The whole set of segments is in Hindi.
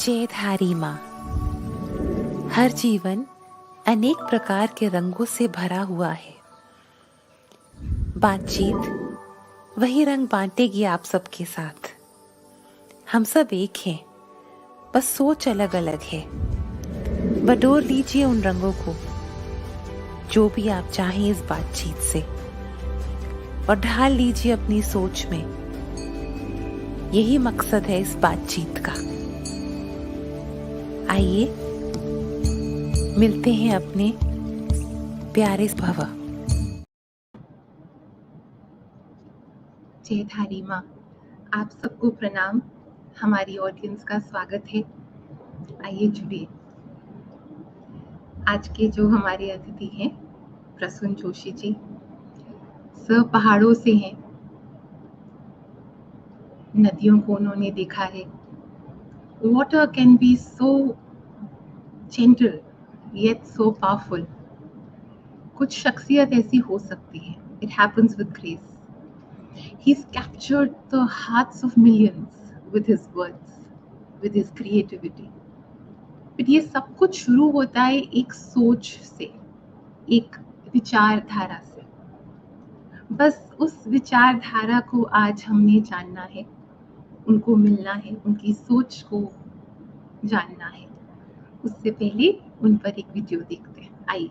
जयधारी माँ। हर जीवन अनेक प्रकार के रंगों से भरा हुआ है। बातचीत वही रंग बांटेगी आप सबके साथ। हम सब एक हैं, बस सोच अलग अलग है। बटोर लीजिए उन रंगों को, जो भी आप चाहें इस बातचीत से, और ढाल लीजिए अपनी सोच में। यही मकसद है इस बातचीत का। आइए मिलते हैं अपने प्यारे भव। जयधारी माँ, आप सबको प्रणाम। हमारी ऑडियंस का स्वागत है। आइए जुड़िए। आज के जो हमारे अतिथि हैं प्रसून जोशी जी, सब पहाड़ों से हैं। नदियों को उन्होंने देखा है। Water can be so gentle yet so powerful. कुछ शख्सियत ऐसी हो सकती है। It happens with grace. He's captured the hearts of millions with his words, with his creativity. But ये सब कुछ शुरू होता है एक सोच से, एक विचारधारा से। बस उस विचारधारा को आज हमने जानना है, उनको मिलना है, उनकी सोच को जानना है। उससे पहले उन पर एक वीडियो देखते हैं। आइए।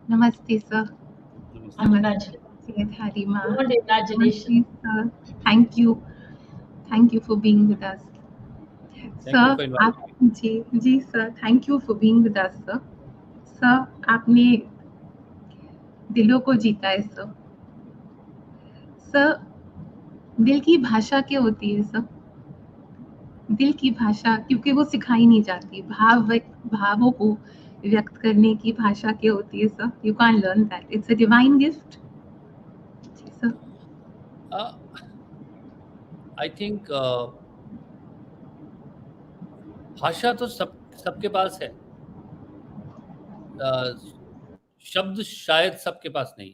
Namaste, sir. Namaste. Namaste, Harima. Congratulations. Namaste, sir. Thank you. Thank you for being with us. Thank you sir for inviting आप जी sir, thank you for being with us sir. Sir आपने दिलों को जीता है सर. सर दिल की भाषा क्या होती है सर? दिल की भाषा, क्योंकि वो सिखाई नहीं जाती. भावों को व्यक्त करने की भाषा क्या होती है sir? You can learn that. It's a divine gift. जी सर. आई थिंक भाषा तो सबके पास है. शब्द शायद सबके पास नहीं,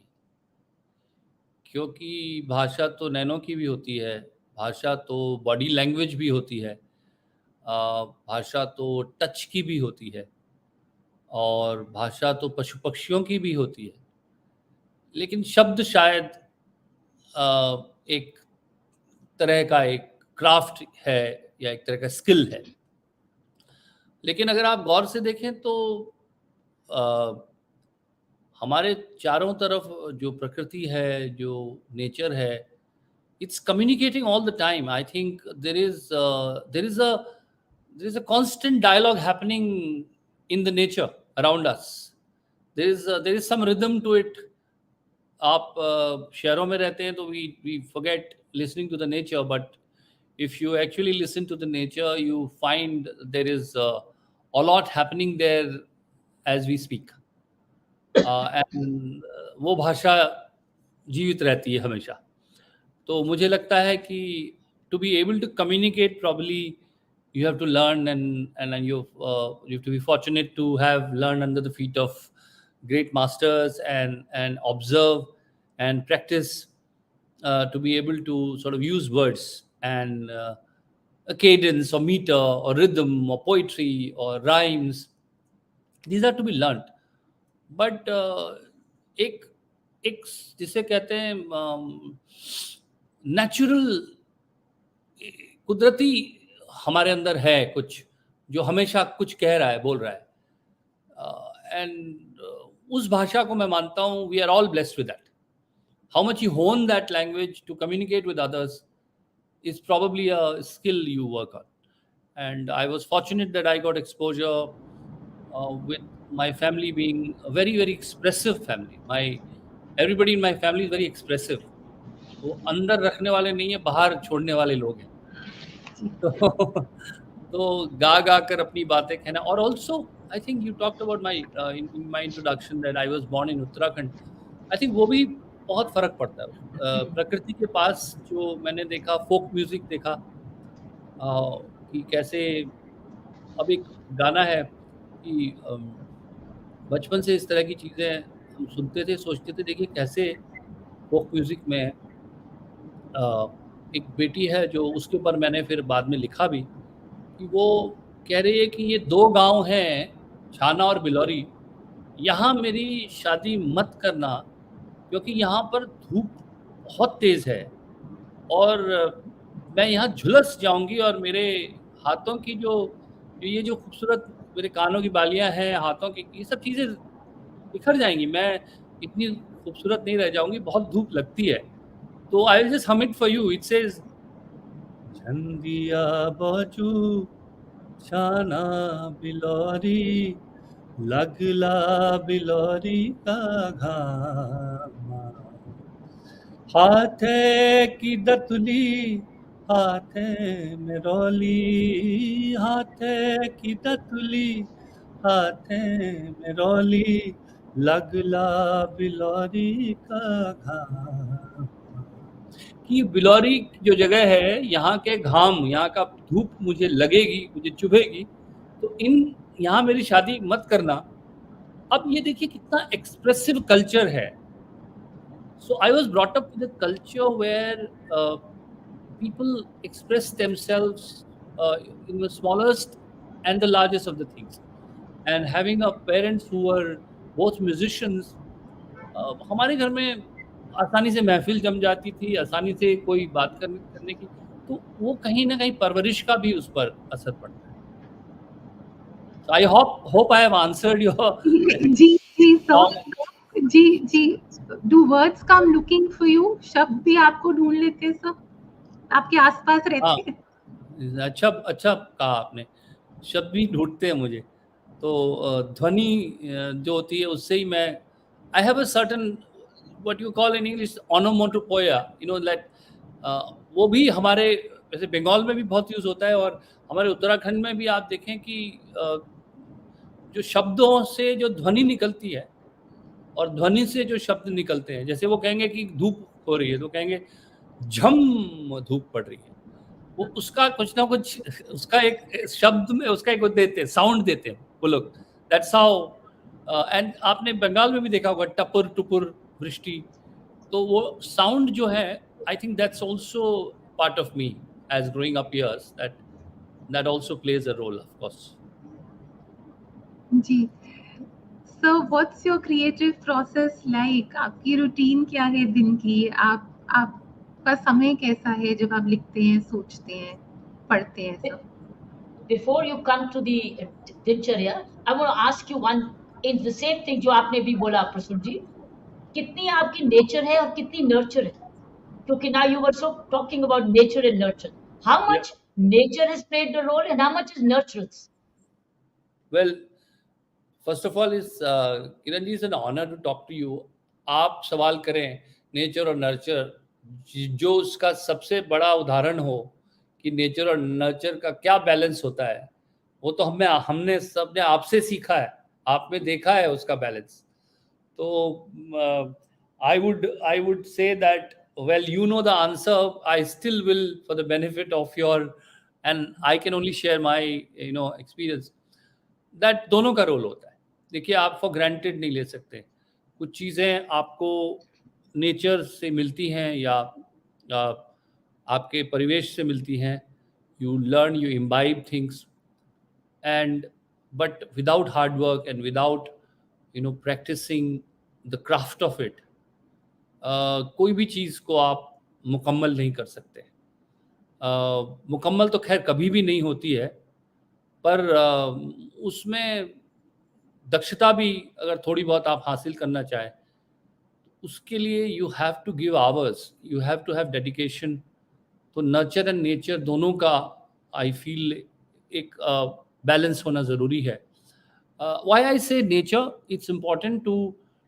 क्योंकि भाषा तो नैनो की भी होती है, भाषा तो बॉडी लैंग्वेज भी होती है, भाषा तो टच की भी होती है, और भाषा तो पशु पक्षियों की भी होती है. लेकिन शब्द शायद एक तरह का एक क्राफ्ट है या एक तरह का स्किल है. लेकिन अगर आप गौर से देखें तो हमारे चारों तरफ जो प्रकृति है, जो नेचर है, it's communicating all the time. I think there is a constant dialogue happening in the nature around us. There is some rhythm to it. आप शहरों में रहते हैं तो we forget listening to the nature, but if you actually listen to the nature, you find there is a lot happening there as we speak. And वो भाषा जीवित रहती है हमेशा. तो मुझे लगता है कि to be able to communicate, probably you have to learn, and you have to be fortunate to have learned under the feet of great masters and observe and practice to be able to sort of use words and a cadence or meter or rhythm or poetry or rhymes. These are to be learned. But एक जिसे कहते हैं नेचुरल, कुदरती हमारे अंदर है कुछ जो हमेशा कुछ कह रहा है, बोल रहा है. एंड उस भाषा को मैं मानता हूँ we are all blessed with that. How much you hone that language to communicate with others is probably a skill you work on. And I was fortunate that I got exposure with my family being a very, very expressive family. Everybody in my family is very expressive. वो अंदर रखने वाले नहीं है, बाहर छोड़ने वाले लोग हैं. तो गा कर अपनी बातें कहना. और also I think you talked about my in my introduction that I was born in Uttarakhand. I think वो भी बहुत फर्क पड़ता है. प्रकृति के पास जो मैंने देखा, फोक म्यूजिक देखा, कि कैसे अब एक गाना है कि बचपन से इस तरह की चीज़ें हम सुनते थे, सोचते थे. देखिए कैसे फोक म्यूजिक में एक बेटी है जो, उसके ऊपर मैंने फिर बाद में लिखा भी कि वो कह रही है कि ये 2 गांव हैं, छाना और बिलौरी, यहाँ मेरी शादी मत करना क्योंकि यहाँ पर धूप बहुत तेज है और मैं यहाँ झुलस जाऊंगी और मेरे हाथों की जो ये जो खूबसूरत मेरे कानों की बालियां हैं, हाथों की, ये सब चीज़ें बिखर जाएंगी, मैं इतनी खूबसूरत नहीं रह जाऊंगी, बहुत धूप लगती है. तो I will just hum it for you. It says झंडिया बाजू छाना बिलौरी, लगला बिलौरी का घामा, हाथे की दतुली हाथे में रोली, हाथे की दतुली हाथे में रोली, लगला बिलौरी का घामा. कि बिलौरी जो जगह है, यहाँ के घाम, यहाँ का धूप मुझे लगेगी, मुझे चुभेगी, तो यहाँ मेरी शादी मत करना. अब ये देखिए कितना एक्सप्रेसिव कल्चर है. So I was brought up with a culture where people express themselves in the smallest and the largest of the things. And having a parents who were both musicians, हमारे घर में आसानी से महफिल जम जाती थी, आसानी से कोई बात करने की, तो वो कहीं ना कहीं परवरिश का भी उस पर असर पड़ता है. So I hope I have answered your जी सर. जी, do words come looking for you? शब्द भी आपको ढूंढ लेते हैं सब, आपके आसपास हाँ, रहते हैं? अच्छा अच्छा कहा आपने, शब्द भी ढूंढते हैं मुझे। तो ध्वनि जो होती है उससे ही मैं, I have a certain what you call in English onomatopoeia, you know that, वो भी हमारे वैसे बंगाल में भी बहुत यूज होता है, और हमारे उत्तराखंड में भी आप देखें कि जो शब्दों से जो ध्वनि निकलती है और ध्वनि से जो शब्द निकलते हैं, जैसे वो कहेंगे कि धूप हो रही है तो कहेंगे झम धूप पड़ रही है, वो उसका कुछ ना कुछ उसका एक शब्द में उसका एक वो देते हैं, साउंड देते हैं वो लोग, दैट्स हाउ। एंड आपने बंगाल में भी देखा होगा टपुर टुपुर वृष्टि, तो वो साउंड जो है, I think that's also part of me as growing up years, that that also plays a role of course. जी। So what's your creative process like? आपकी रूटीन क्या है दिन की? आपका समय कैसा है जब आप लिखते हैं, सोचते हैं, पढ़ते हैं सब? Before you come to the दिनचर्या, I want to ask you one in the same thing जो आपने भी बोला प्रसून जी, कितनी आपकी नेचर है और कितनी नर्चर है? क्योंकि now you were so talking about nature and nurture. How Yeah. much nature has played the role and how much is nurturance? Well, first of all is Kiran ji, is an honour to talk to you. आप सवाल करें नेचर और नर्चर, जो उसका सबसे बड़ा उदाहरण हो कि नेचर और नर्चर का क्या बैलेंस होता है, वो तो हमने सबने आपसे सीखा है, आप में देखा है उसका बैलेंस। तो I would say that well you know the answer, I still will for the benefit of your, and I can only share my experience, that दोनों का रोल होता है। देखिए, आप फॉर ग्रांटेड नहीं ले सकते, कुछ चीज़ें आपको नेचर से मिलती हैं या आपके परिवेश से मिलती हैं, you learn, you imbibe things, and but without hard work and without practising the craft of it, कोई भी चीज़ को आप मुकम्मल नहीं कर सकते। मुकम्मल तो खैर कभी भी नहीं होती है, पर उसमें दक्षता भी अगर थोड़ी बहुत आप हासिल करना चाहें, उसके लिए you have to give hours, you have to have dedication. तो नर्चर एंड नेचर दोनों का आई फील एक बैलेंस होना ज़रूरी है। Why I say nature, it's important to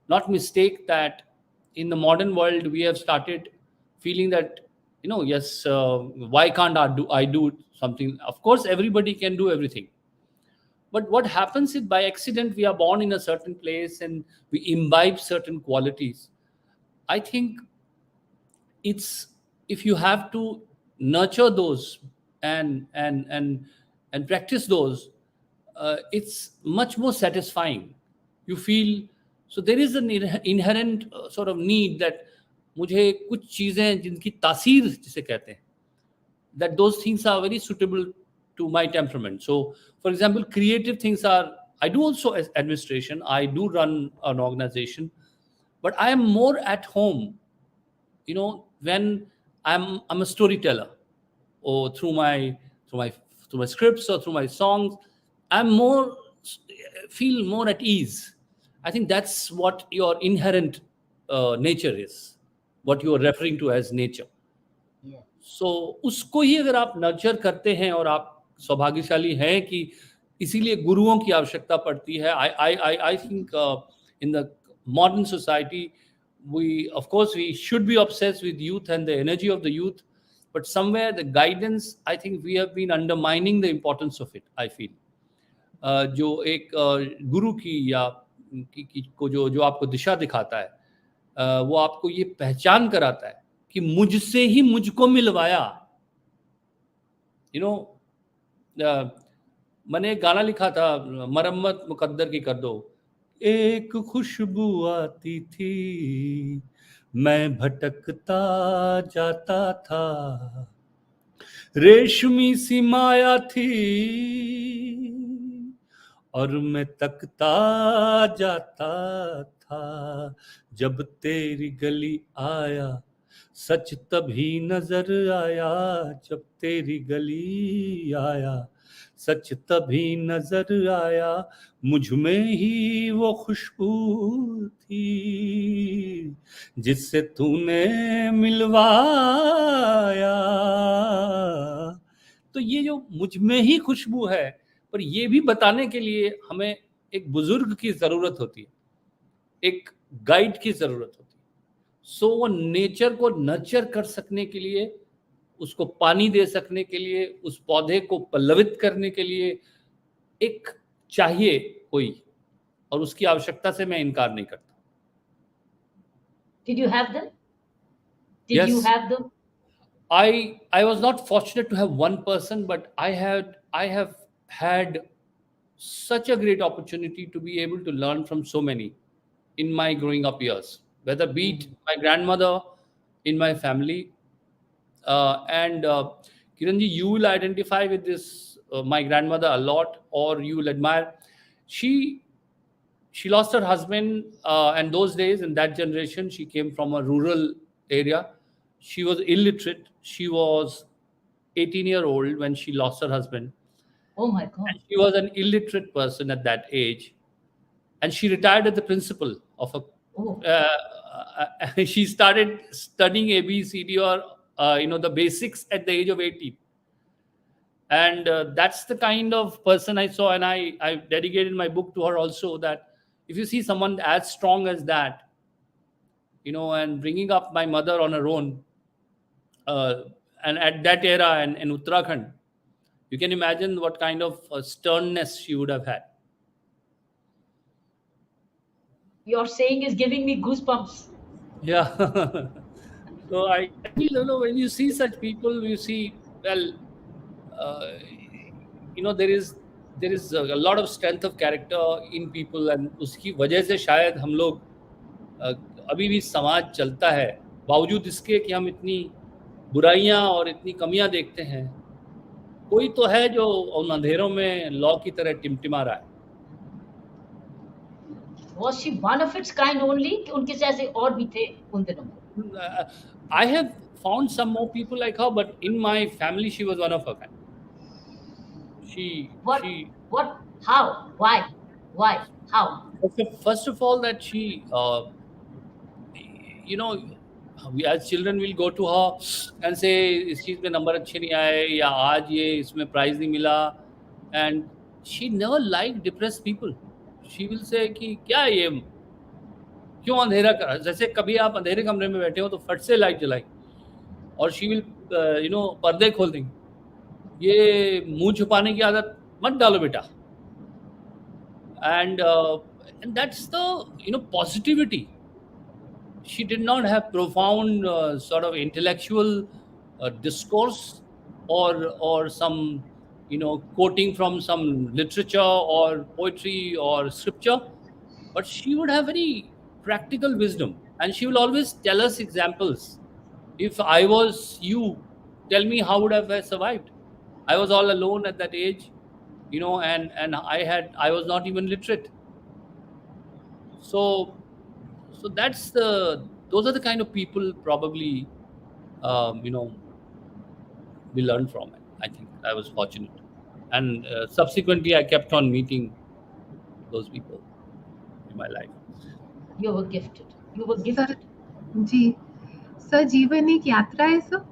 not mistake that in the modern world we have started feeling that, yes, why can't I do something? Of course everybody can do everything, but what happens is by accident we are born in a certain place and we imbibe certain qualities. I think it's, if you have to nurture those and practice those, it's much more satisfying. You feel, so there is an inherent sort of need that मुझे कुछ चीज़ें जिनकी तासीर जिसे कहते हैं, that those things are very suitable to my temperament. So, for example, creative things are, I do also as administration, I do run an organization, but I am more at home, when I'm a storyteller, or through my scripts or through my songs, I'm more, feel more at ease. I think that's what your inherent nature is, what you are referring to as nature. सो उसको ही अगर आप नर्चर करते हैं, और आप सौभाग्यशाली हैं कि इसीलिए गुरुओं की आवश्यकता पड़ती है। I think in the modern society we, of course, we should be obsessed with youth and the energy of the youth, but somewhere the guidance, I think we have been undermining the importance of it, I feel. जो एक गुरु की या को जो आपको दिशा दिखाता है, वो आपको ये पहचान कराता है कि मुझसे ही मुझको मिलवाया। मैंने एक गाना लिखा था, मरम्मत मुकद्दर की कर दो। एक खुशबू आती थी, मैं भटकता जाता था, रेशमी सी माया थी, और मैं तकता जाता था, जब तेरी गली आया, सच तभी नजर आया, जब तेरी गली आया, सच तभी नजर आया मुझ में ही वो खुशबू थी जिससे तूने मिलवाया। तो ये जो मुझ में ही खुशबू है, पर ये भी बताने के लिए हमें एक बुजुर्ग की जरूरत होती है, एक गाइड की जरूरत होती है। सो वो नेचर को नर्चर कर सकने के लिए, उसको पानी दे सकने के लिए, उस पौधे को पल्लवित करने के लिए एक चाहिए कोई, और उसकी आवश्यकता से मैं इनकार नहीं करता। Did you have them? Did Yes. you have them? I was not fortunate to have one person, but I have had such a great opportunity to be able to learn from so many in my growing up years, whether be it my grandmother in my family, and Kiranji, you will identify with this my grandmother a lot, or you will admire. She lost her husband, and those days in that generation, she came from a rural area. She was illiterate. She was 18-year-old when she lost her husband. Oh my God. And she was an illiterate person at that age. And she retired as the principal of a. Oh. She started studying ABCD, or the basics at the age of 18. And that's the kind of person I saw, and I dedicated my book to her also, that if you see someone as strong as that, and bringing up my mother on her own, and at that era in Uttarakhand, you can imagine what kind of sternness she would have had. Your saying is giving me goosebumps. Yeah. So I feel, when you see such people, you see, well, there is a lot of strength of character in people, and उसकी वजह से शायद हम लोग अभी भी समाज चलता है, बावजूद इसके कि हम इतनी बुराइयां और इतनी कमियां देखते हैं। कोई तो है जो उन अंधेरों में लौ की तरह टिमटिमा रहा है। Was she one of its kind only? कि उनके जैसे और भी थे उन दिनों में? I have found some more people like her, but in my family she was one of her kind. What? How? Why? How? First of all, that she, we as children will go to her and say इस चीज में नंबर अच्छे नहीं आए, या आज ये इसमें प्राइज नहीं मिला, and she never liked depressed people. She will say कि क्या ये क्यों अंधेरा कर, जैसे कभी आप अंधेरे कमरे में बैठे हो तो फट से लाइट जलाई, और she will पर्दे खोल देंगे, ये मुंह छुपाने की आदत मत डालो बेटा, and that's the positivity. She did not have profound sort of intellectual discourse, or some quoting from some literature or poetry or scripture, but she would have very practical wisdom, and she will always tell us examples. If I was you, tell me how would I have survived. I was all alone at that age, and I was not even literate. So those are the kind of people probably we learn from it. I think I was fortunate, and subsequently I kept on meeting those people in my life. You were gifted. Sir, जी सर, जीवन एक यात्रा है सर,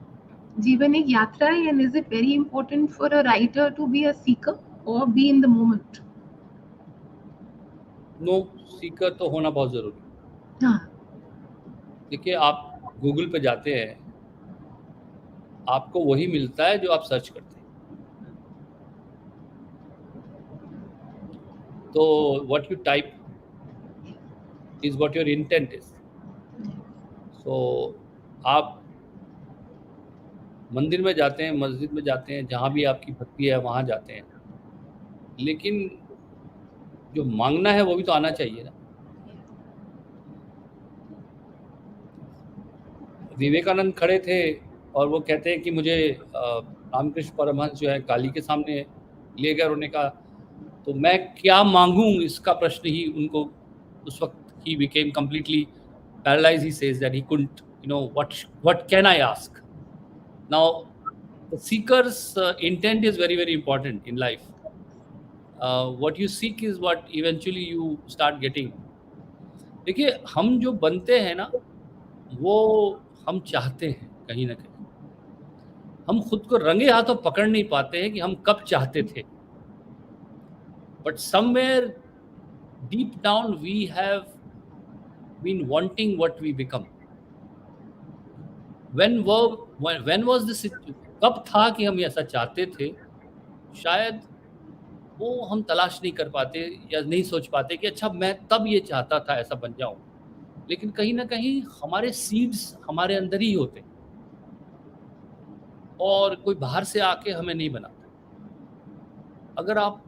जीवन एक यात्रा है, and is it very important for a writer to be a seeker or be in the moment? No, Sikar तो होना बहुत जरूरी है। हाँ, देखिए, आप गूगल पे जाते हैं, आपको वही मिलता है जो आप सर्च करते हैं। तो what you type is what your intent is. So आप मंदिर में जाते हैं, मस्जिद में जाते हैं, जहाँ भी आपकी भक्ति है वहाँ जाते हैं, लेकिन जो मांगना है वो भी तो आना चाहिए ना। विवेकानंद खड़े थे और वो कहते हैं कि मुझे रामकृष्ण परमहंस जो है काली के सामने ले गए, उन्होंने कहा तो मैं क्या मांगूं, इसका प्रश्न ही उनको उस वक्त he became completely paralyzed. He says that he couldn't, what can I ask? Now the seeker's intent is very, very important in life. what you seek is what eventually you start getting. देखिए, हम जो बनते हैं ना, वो हम चाहते हैं कहीं ना कहीं। हम खुद को रंगे हाथों पकड़ नहीं पाते हैं कि हम कब चाहते थे, but somewhere deep down we have been wanting what we become. when was this, कब था कि हम ऐसा चाहते थे? शायद वो हम तलाश नहीं कर पाते या नहीं सोच पाते कि अच्छा मैं तब ये चाहता था ऐसा बन जाऊं, लेकिन कहीं ना कहीं हमारे सीड्स हमारे अंदर ही होते हैं और कोई बाहर से आके हमें नहीं बनाता। अगर आप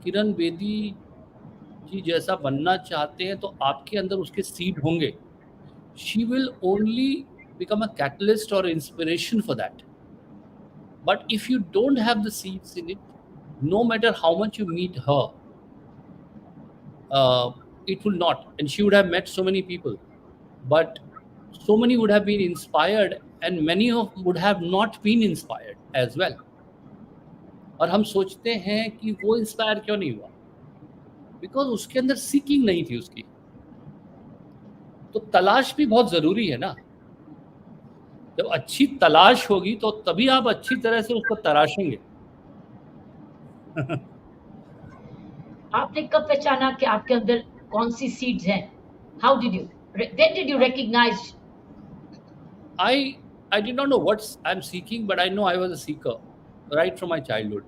किरण बेदी जी जैसा बनना चाहते हैं तो आपके अंदर उसके सीड होंगे। She will only become a catalyst or inspiration for that. But if you don't have the seeds in it, no matter how much you meet her, it will not. And she would have met so many people, but so many would have been inspired, and many of would have not been inspired as well. और हम सोचते हैं कि वो इंस्पायर क्यों नहीं हुआ, बिकॉज उसके अंदर सीकिंग नहीं थी उसकी। तो तलाश भी बहुत जरूरी है ना। जब अच्छी तलाश होगी तो तभी आप अच्छी तरह से उसको तराशेंगे। आपने कब पहचाना कि आपके अंदर कौन सी सीड्स हैं? How did you, when did you recognize? I did not know what I'm seeking, but I know I was a seeker right from my childhood,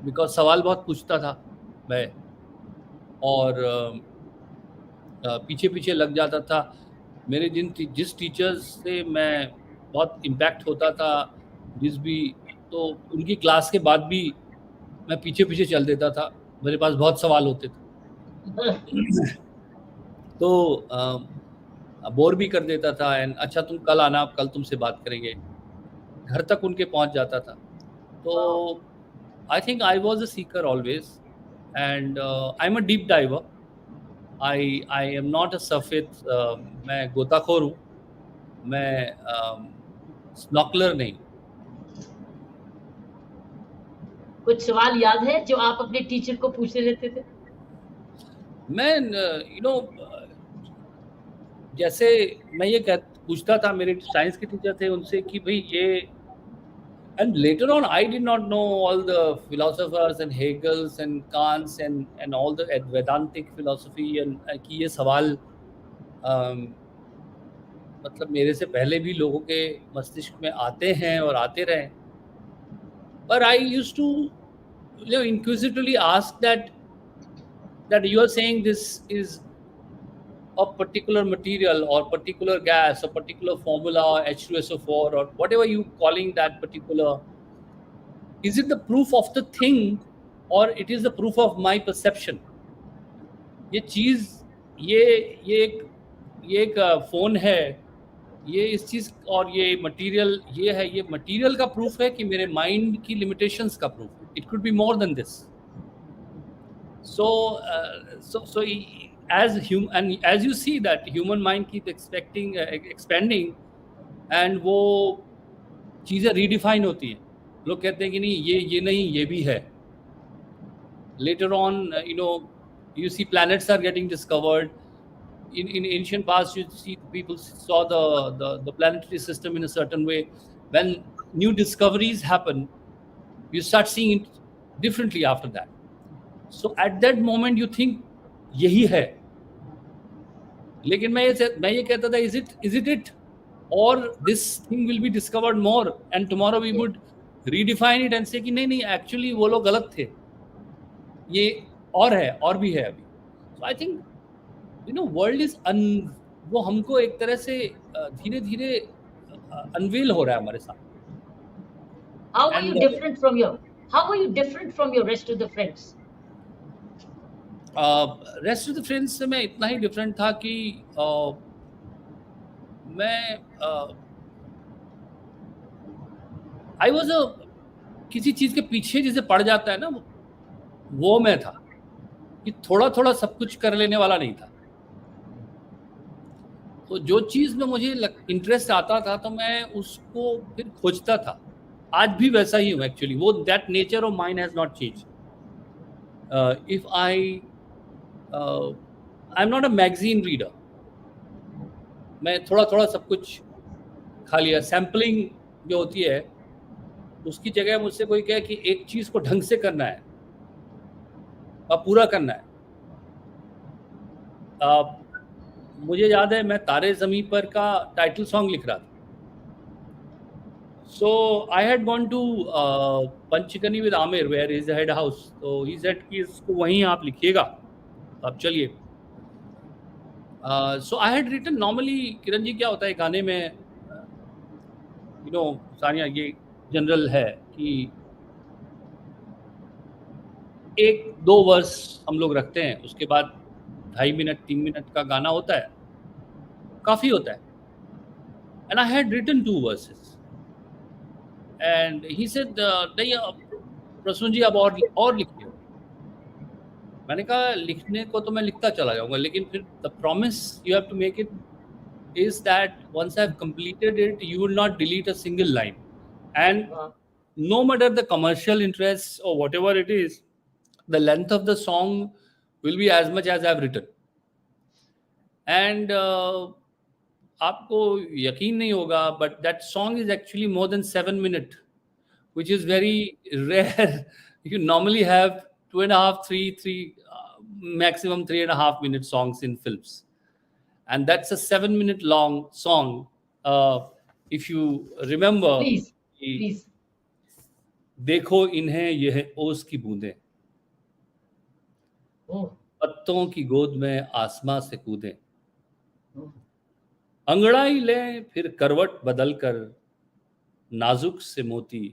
because सवाल बहुत पूछता था मैं, और पीछे पीछे लग जाता था। मेरे जिस टीचर्स से मैं बहुत इम्पैक्ट होता था, तो उनकी क्लास के बाद भी मैं पीछे पीछे चल देता था, मेरे पास बहुत सवाल होते थे। तो बोर भी कर देता था, एंड अच्छा तुम कल आना, कल तुमसे बात करेंगे, घर तक उनके पहुंच जाता था। तो I think I was a Sikar always, and I am a deep diver. I am not a surface, मैं गोताखोर हूँ, मैं स्नॉकलर नहीं। कुछ सवाल याद है जो आप अपने टीचर को पूछते रहते थे? मैं जैसे मैं ये पूछता था, मेरे साइंस के टीचर थे, उनसे कि भाई ये, and later on I did not know all the philosophers and Hegels and Kants and all the Vedantic philosophy, and कि ये सवाल मतलब मेरे से पहले भी लोगों के मस्तिष्क में आते हैं और आते रहे। But I used to inquisitively ask that you are saying this is a particular material or particular gas or particular formula or H2SO4 or whatever you calling that particular, is it the proof of the thing or it is the proof of my perception? ये चीज ये एक फोन है, ये इस चीज, और ये मटेरियल ये है, ये मटेरियल का प्रूफ है कि मेरे माइंड की लिमिटेशंस का प्रूफ है। It could be more than this. So as you see that human mind keep expanding, and वो चीज़ें redefine होती हैं। लोग कहते हैं कि नहीं ये नहीं, ये भी है। Later on, you see planets are getting discovered. In ancient past, you see people saw the planetary system in a certain way. When new discoveries happen, you start seeing it differently after that. So at that moment you think यही है, लेकिन मैं ये कहता था, is it or this thing will be discovered more and tomorrow we would redefine it and say कि नहीं actually वो लोग गलत थे, ये और है, और भी है अभी। So I think world is वो हमको एक तरह से धीरे धीरे अनवील हो रहा है हमारे साथ। How were you different from your rest of the friends? Rest of the friends से मैं इतना ही डिफरेंट था कि मैं आई वॉज किसी चीज़ के पीछे जिसे पड़ जाता है ना, वो मैं था कि थोड़ा थोड़ा सब कुछ कर लेने वाला नहीं था। तो जो चीज़ में मुझे इंटरेस्ट आता था तो मैं उसको फिर खोजता था। आज भी वैसा ही हूँ एक्चुअली। वो that nature of mind has not change. if I'm not a magazine reader. मैं थोड़ा थोड़ा सब कुछ खा लिया. सैम्पलिंग जो होती है उसकी जगह मुझसे कोई कहे कि एक चीज को ढंग से करना है और पूरा करना है. मुझे याद है मैं तारे ज़मीं पर का टाइटल सॉन्ग लिख रहा था. So I had gone to पंचकनी with Aamir where is the head house. So he said कि इसको वहीं आप लिखिएगा. अब चलिए. So I had written normally. Kiran ji क्या होता है गाने में सानिया ये जनरल है कि एक दो वर्स हम लोग रखते हैं, उसके बाद 2.5 मिनट 3 मिनट का गाना होता है, काफ़ी होता है. And I had written 2 verses. And he said नहीं प्रसून जी अब और लिखिए. मैंने कहा लिखने को तो मैं लिखता चला जाऊंगा, लेकिन फिर the promise you have to make it is that once I've completed it, you will not delete a single line. And no matter the commercial interests or whatever it is, the length of the song will be as much as I've written. And आपको यकीन नहीं होगा, but that song is actually more than 7 minutes, which is very rare. You normally have 2.5, 3, maximum 3.5 minute songs in films. And that's a 7-minute long song. If you remember, please. देखो इन्हें यह ओस की बूंदें, पत्तों की गोद में आसमां से कूदें, अंगड़ाई लें फिर करवट बदल कर, नाजुक से मोती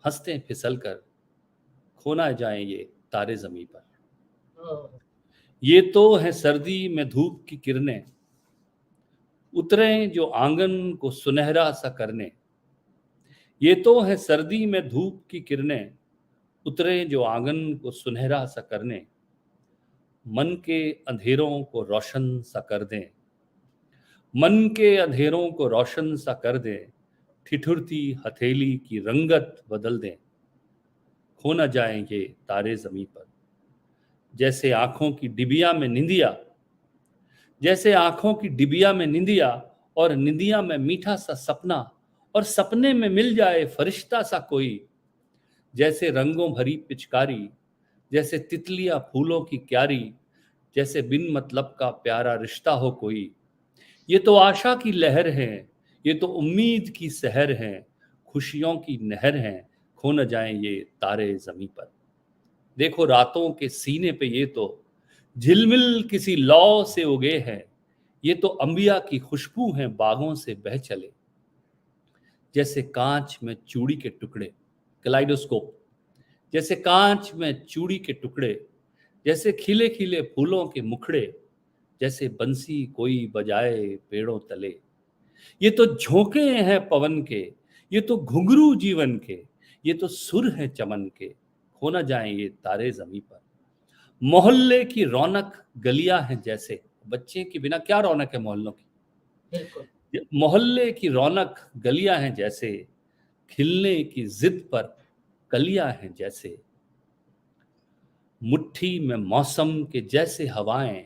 हंसते फिसल कर, खो ना जाएं ये तारे ज़मीं पर. ये तो है सर्दी में धूप की किरणें, उतरें जो आंगन को सुनहरा सा करने. ये तो है सर्दी में धूप की किरणें, उतरें जो आंगन को सुनहरा सा करने. मन के अंधेरों को रोशन सा कर दें, मन के अंधेरों को रोशन सा कर दें, ठिठुरती हथेली की रंगत बदल दें, खो न जाएं ये तारे ज़मीं पर. जैसे आंखों की डिबिया में निंदिया, जैसे आंखों की डिबिया में निंदिया, और निंदिया में मीठा सा सपना, और सपने में मिल जाए फरिश्ता सा कोई. जैसे रंगों भरी पिचकारी, जैसे तितलियां फूलों की क्यारी, जैसे बिन मतलब का प्यारा रिश्ता हो कोई. ये तो आशा की लहर है, ये तो उम्मीद की सहर है, खुशियों की नहर है, खो न जाएं ये तारे ज़मीं पर. देखो रातों के सीने पे ये तो झिलमिल किसी लौ से उगे हैं, ये तो अंबिया की खुशबू हैं बागों से बह चले. जैसे कांच में चूड़ी के टुकड़े, कलाइडोस्कोप, जैसे कांच में चूड़ी के टुकड़े, जैसे खिले खिले फूलों के मुखड़े, जैसे बंसी कोई बजाए पेड़ों तले. ये तो झोंके हैं पवन के, ये तो घुंघरू जीवन के, ये तो सुर हैं चमन के, खो न जाएं ये तारे ज़मीं पर. मोहल्ले की रौनक गलियां हैं जैसे, बच्चे के बिना क्या रौनक है मोहल्लों की. बिल्कुल. मोहल्ले की रौनक गलियां हैं जैसे, खिलने की जिद पर कलियां हैं जैसे. मुट्ठी में मौसम के जैसे हवाएं,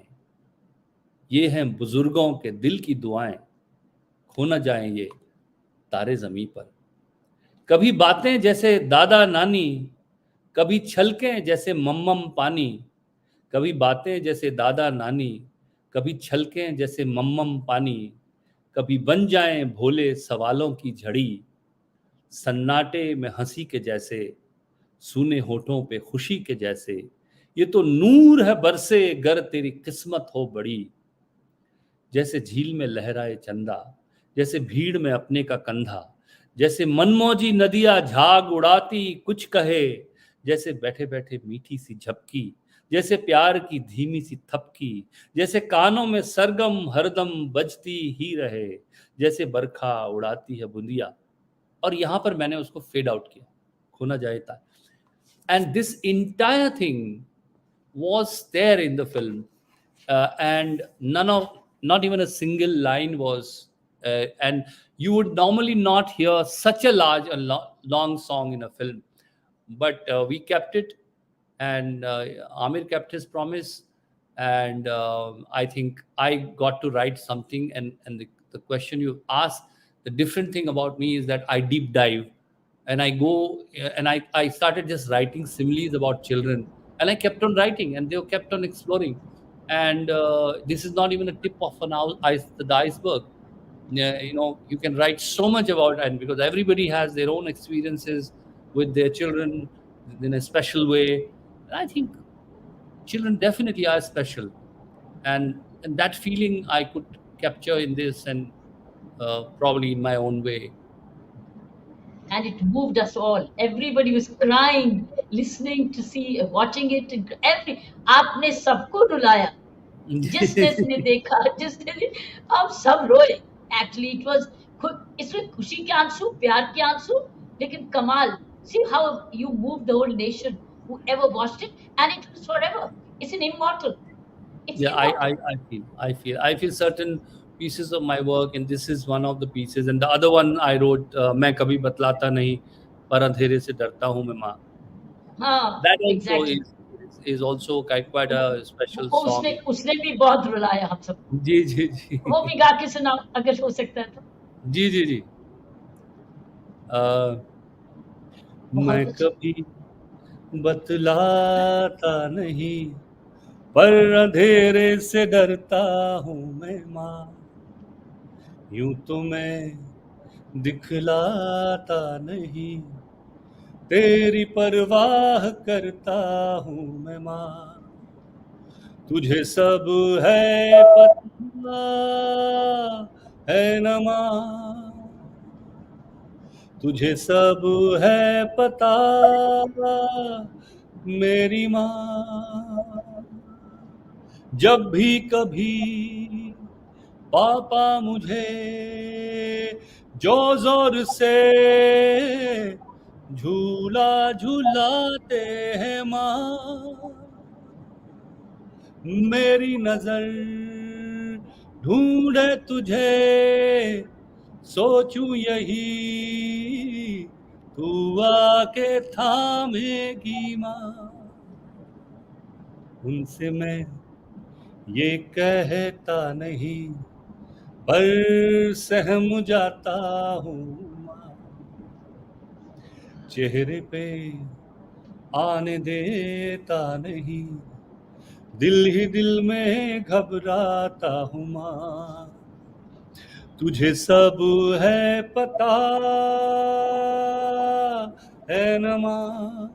ये हैं बुजुर्गों के दिल की दुआएं, खो न जाएं ये तारे ज़मीं पर. कभी बातें जैसे दादा नानी, कभी छलकें जैसे मम्मम पानी. कभी बातें जैसे दादा नानी, कभी छलकें जैसे मम्मम पानी. कभी बन जाएं भोले सवालों की झड़ी, सन्नाटे में हंसी के जैसे, सूने होठों पे खुशी के जैसे. ये तो नूर है बरसे गर तेरी किस्मत हो बड़ी. जैसे झील में लहराए चंदा, जैसे भीड़ में अपने का कंधा, जैसे मनमौजी नदियां झाग उड़ाती कुछ कहे, जैसे बैठे बैठे मीठी सी झपकी, जैसे प्यार की धीमी सी थपकी, जैसे कानों में सरगम हरदम बजती ही रहे, जैसे बरखा उड़ाती है बूंदिया. और यहां पर मैंने उसको फेड आउट किया, खो ना जाए था. And this entire thing was there in the film, and not even a single line was, and you would normally not hear such a large and long song in a film, but we kept it. and Amir kept his promise, and I think I got to write something. And the question you asked, the different thing about me is that I deep dive, and I go and I started just writing similes about children, and I kept on writing, and they kept on exploring. And this is not even a tip of the iceberg. Yeah, you can write so much about, and because everybody has their own experiences with their children in a special way. And I think children definitely are special, and that feeling I could capture in this, and probably in my own way. And it moved us all. Everybody was crying, listening to see, watching it. Every आपने सबको रुलाया. जिस जिसने देखा, जिसने हम सब रोए. Actually, it was इसमें खुशी के आंसू, प्यार के आंसू, लेकिन कमाल. See how you moved the whole nation. Whoever watched it, and it was forever. It's an immortal. It's Yeah, immortal. I feel certain pieces of my work, and this is one of the pieces. And the other one I wrote, मैं कभी बतलाता नहीं पर अंधेरे से डरता हूँ मैं माँ. हाँ, That also exactly. is also quite a special वो उसने song. उसने भी बहुत रुलाया हम सब. जी जी जी. वो भी गा के सुनाओ अगर हो सकता है तो. जी जी जी. मैं बहुत अच्छा. कभी बतलाता नहीं पर अंधेरे से डरता हूँ मैं माँ. यूं तो मैं दिखलाता नहीं तेरी परवाह करता हूँ मैं माँ. तुझे सब है पता है न माँ, तुझे सब है पता मेरी माँ. जब भी कभी पापा मुझे जो जोर से झूला झूलाते हैं माँ, मेरी नजर ढूंढे तुझे सोचूं यही तू आके थामेगी माँ. उनसे मैं ये कहता नहीं पर सहम जाता हूँ माँ. चेहरे पे आने देता नहीं दिल ही दिल में घबराता हूँ माँ. तुझे सब है पता है न माँ,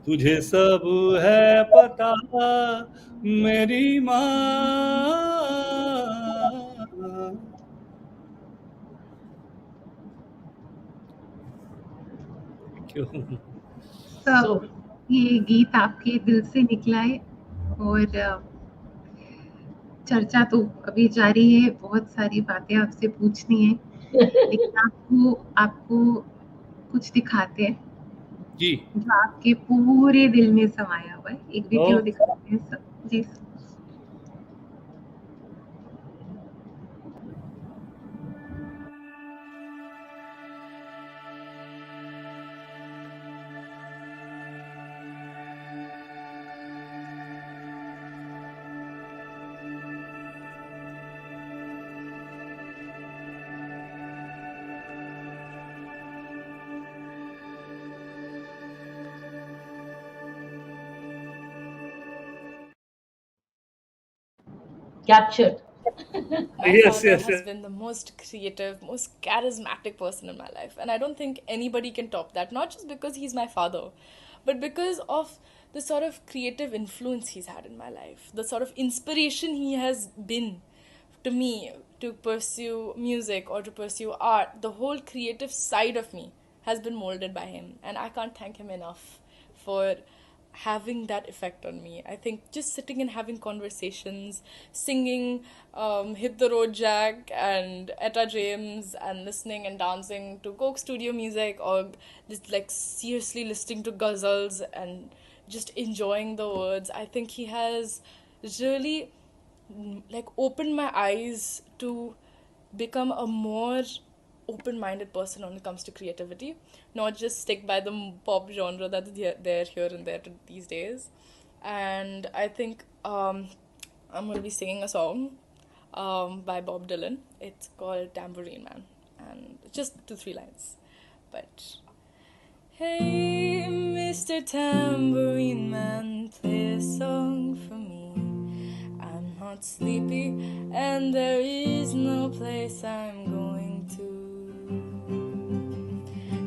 तुझे सब है पता मेरी माँ. क्यों? सब ये गीत आपके दिल से निकला है और चर्चा तो अभी जारी है. बहुत सारी बातें आपसे पूछनी है, लेकिन आपको कुछ दिखाते हैं जी. जो आपके पूरे दिल में समाया हुआ है. एक वीडियो दिखाते हैं सब. जी Captured. My Yes, father yes, has yes. been the most creative, most charismatic person in my life. And I don't think anybody can top that. Not just because he's my father, but because of the sort of creative influence he's had in my life, the sort of inspiration he has been to me to pursue music or to pursue art. The whole creative side of me has been molded by him. And I can't thank him enough for having that effect on me. I think just sitting and having conversations, singing Hit the Road Jack and Etta James, and listening and dancing to Coke Studio music, or just like seriously listening to ghazals and just enjoying the words. I think he has really like opened my eyes to become a more open-minded person when it comes to creativity, not just stick by the pop genre that is there here and there these days. And I think I'm going to be singing a song by Bob Dylan. It's called Tambourine Man, and it's just 2-3 lines. But hey, Mr. Tambourine Man, play a song for me. I'm not sleepy, and there is no place I'm going to.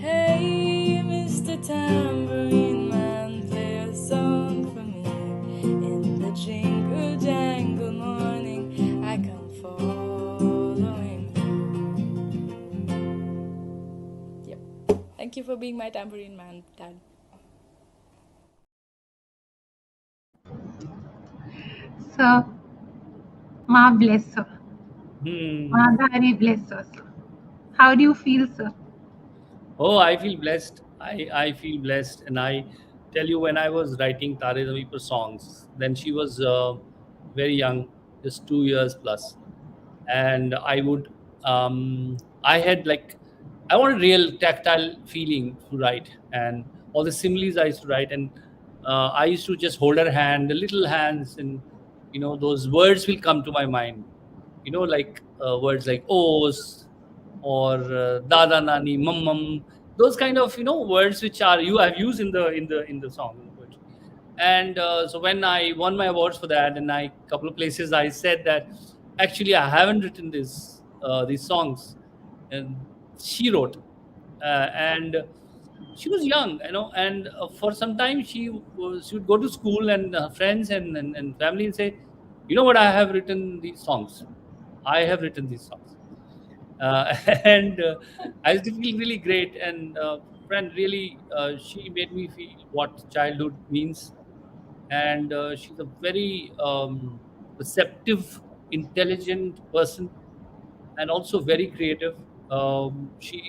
Hey, Mr. Tambourine Man, play a song for me. In the jingle jangle morning, I come following you. Yep. Thank you for being my tambourine man, Dad. Sir, Ma bless her. Hmm. Madhari bless her, sir. How do you feel, sir? Oh, I feel blessed. I feel blessed. And I tell you, when I was writing Tare Zameen Par songs, then she was very young, just 2 years plus. And I had like, I wanted real tactile feeling to write. And all the similes I used to write. And I used to just hold her hand, the little hands, and, those words will come to my mind. Like words like "os" or "dada nani," "mum mum," those kind of words which are you have used in the song, in the poetry. And so when I won my awards for that, and I couple of places I said that actually I haven't written these songs, and she wrote, and she was young, and for some time she would go to school, and friends and family and say, you know what, I have written these songs. I have written these songs. And I used to feel really great. And friend, really, she made me feel what childhood means. And she's a very receptive, intelligent person, and also very creative. She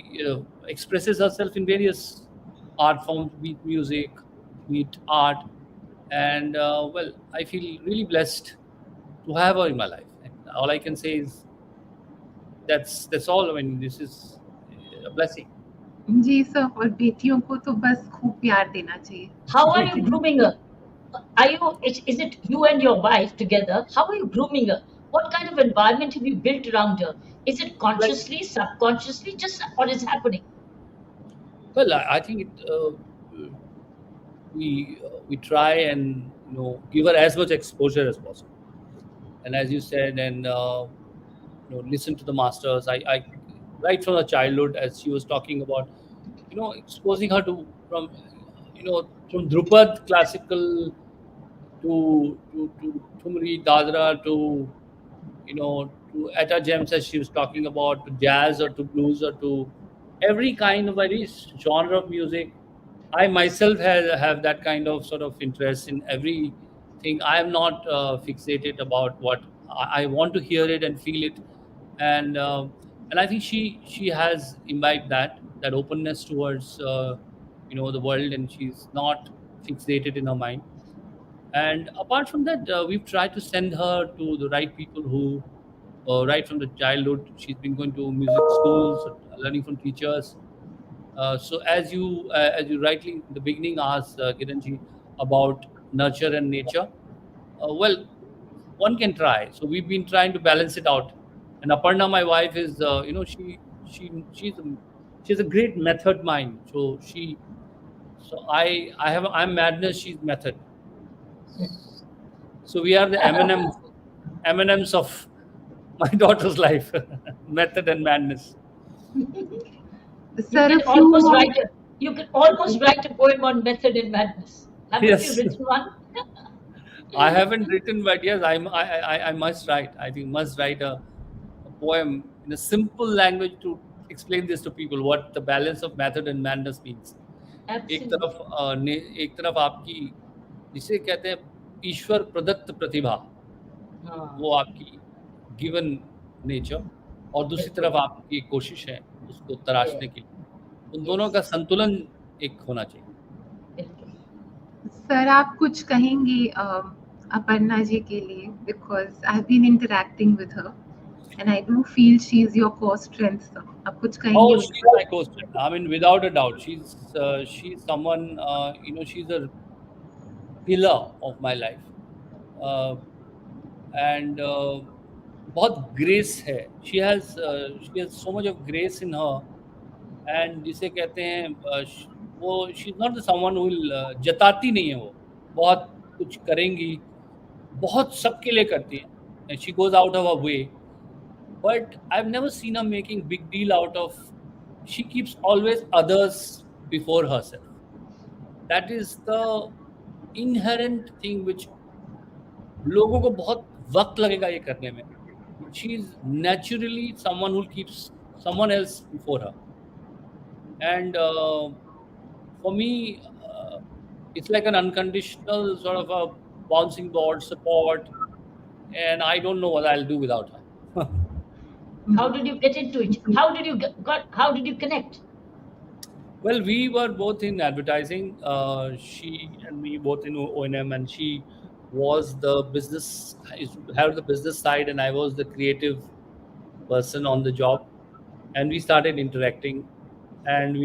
expresses herself in various art forms, be it music, be it art. And well, I feel really blessed to have her in my life. And all I can say is that's all. I mean, this is a blessing. जी सर, और बेटियों को तो बस खूब प्यार देना चाहिए. How are you grooming her? Is it you and your wife together? How are you grooming her? What kind of environment have you built around her? Is it Like, consciously, subconsciously, just what is happening? well, I think we try and give her as much exposure as possible. And as you said, and listen to the masters. I right from her childhood, as she was talking about, exposing her to from Drupad classical to Thumri Dadra to Etta Gems, as she was talking about, to jazz or to blues or to every kind of very genre of music. I myself have that kind of sort of interest in everything. I am not fixated about what I want to hear it and feel it, and I think she has imbibed that openness towards the world, and she's not fixated in her mind. And apart from that, we've tried to send her to the right people who, right from the childhood, she's been going to music schools, learning from teachers. So as you rightly in the beginning asked, Kiranji, about nurture and nature, well, one can try. So we've been trying to balance it out. And Aparna, my wife, is she's a great method mind. I'm madness, she's method. So we are the M&Ms of my daughter's life, method and madness. Sir, You can almost write a poem on method and madness. Haven't Yes. you written one? I haven't written, but yes, I must write. I think must write a poem in a simple language to explain this to people what the balance of method and madness means. एक Absolutely. तरफ एक तरफ आपकी जिसे कहते हैं ईश्वर प्रदत्त प्रतिभा, वो आपकी गिवन नेचर, और दूसरी तरफ आपकी कोशिश है उसको तराशने की. उन दोनों का संतुलन एक होना चाहिए. सर, आप कुछ कहेंगी अपर्णा जी के लिए, because I have been interacting with her. and I do feel she is your core strength, sir. आप कुछ Oh, कहेंगे she's उसमें? my co-star. I mean, without a doubt, she's someone, she's a pillar of my life. Uh, and बहुत ग्रेस है. She has so much of grace in her. And जिसे कहते हैं वो she is not someone who will जताती नहीं है. वो बहुत कुछ करेंगी, बहुत सबके लिए करती है. She goes out of a way, but I have never seen her making big deal out of. She keeps always others before herself. That is the inherent thing which लोगों को बहुत वक्त लगेगा ये करने में. She is naturally someone who keeps someone else before her. And for me, it's like an unconditional sort of a bouncing board support, and I don't know what I'll do without her. How did you get into it? How did you connect? Well, we were both in advertising. She and me both in O&M, and she was the business, had the business side, and I was the creative person on the job. And we started interacting, and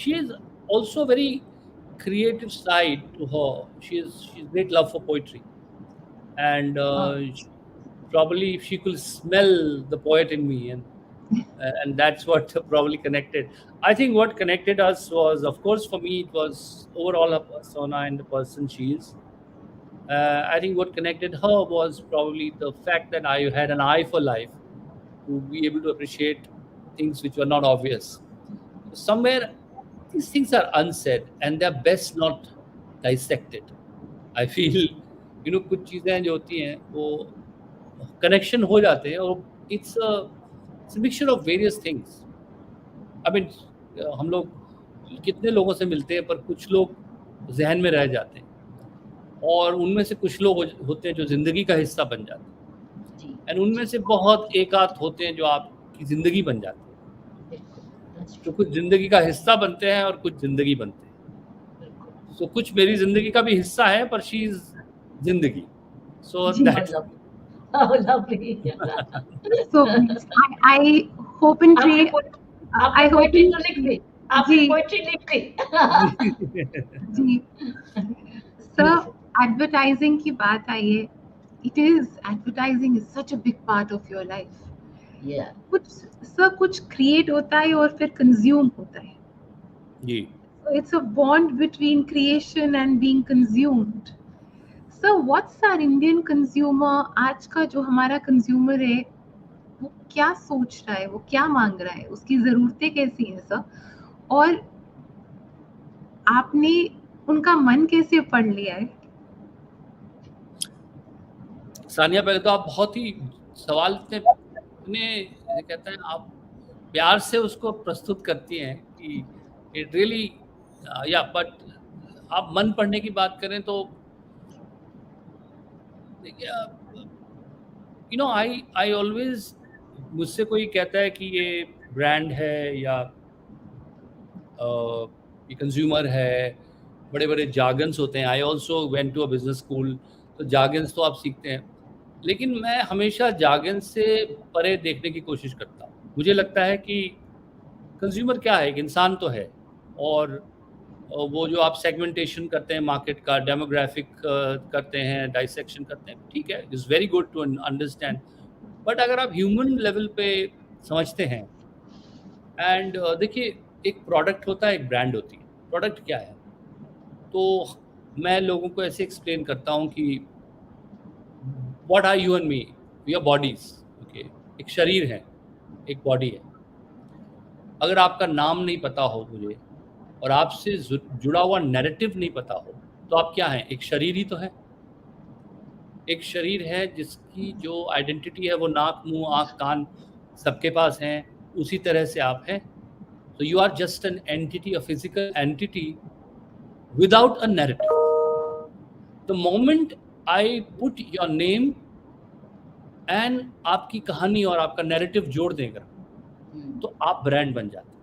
she is also very creative side to her. She's great love for poetry, and probably if she could smell the poet in me, and that's what probably connected. I think what connected us was, of course, for me, it was overall her persona and the person she is. I think what connected her was probably the fact that I had an eye for life, to be able to appreciate things which were not obvious. Somewhere these things are unsaid and they're best not dissected. I feel, कुछ चीज़ें जो होती हैं वो कनेक्शन हो जाते हैं, और it's a mixture of various things. I mean, हम लोग कितने लोगों से मिलते हैं, पर कुछ लोग जहन में रह जाते हैं, और उनमें से कुछ लोग होते हैं जो ज़िंदगी का हिस्सा बन जाते हैं, एंड उनमें से बहुत एक आध होते हैं जो आपकी ज़िंदगी बन जाती है. तो कुछ ज़िंदगी का हिस्सा बनते हैं और कुछ ज़िंदगी बनते हैं. So कुछ मेरी ज़िंदगी का भी हिस्सा है, पर शी इज ज़िंदगी. So that's Oh, lovely. So I hope and pray. I hope poetry तो लिख दी. आपने जी. पोएट्री लिख दी. जी. Sir, advertising की बात आई है. Advertising is such a big part of your life. Yeah. कुछ create होता है और फिर consume होता है. जी. So it's a bond between creation and being consumed. So what's our Indian consumer? आज का जो हमारा consumer है, वो क्या सोच रहा है, वो क्या मांग रहा है, उसकी जरूरतें कैसी हैं सर, और आपने उनका मन कैसे पढ़ लिया है? सानिया, पहले तो आप बहुत ही सवाल इतने कहते हैं, आप प्यार से उसको प्रस्तुत करती हैं कि इट रियली, या बट आप मन पढ़ने की बात करें तो आई ऑलवेज, मुझसे कोई कहता है कि ये ब्रांड है या ये कंज्यूमर है, बड़े बड़े जार्गन्स होते हैं. I also went to a business school, तो जार्गन्स तो आप सीखते हैं, लेकिन मैं हमेशा जार्गन्स से परे देखने की कोशिश करता हूँ. मुझे लगता है कि कंज्यूमर क्या है, एक इंसान तो है, और वो जो आप सेगमेंटेशन करते हैं मार्केट का, डेमोग्राफिक करते हैं, डाइसेक्शन करते हैं, ठीक है, it's very good to understand. But अगर आप ह्यूमन लेवल पे समझते हैं, एंड देखिए, एक प्रोडक्ट होता है, एक ब्रांड होती है. प्रोडक्ट क्या है, तो मैं लोगों को ऐसे एक्सप्लेन करता हूँ कि what are you and me, we are bodies. Okay, एक शरीर है, एक बॉडी है. अगर आपका नाम नहीं पता हो मुझे, और आपसे जुड़ा हुआ नैरेटिव नहीं पता हो, तो आप क्या हैं? एक शरीर ही तो है. एक शरीर है जिसकी जो आइडेंटिटी है वो नाक, मुंह, आँख, कान सबके पास हैं. उसी तरह से आप हैं. So you are just an entity, a physical entity without a narrative. The moment I put your name and आपकी कहानी और आपका नैरेटिव जोड़ देगा, तो आप ब्रांड बन जाते हैं.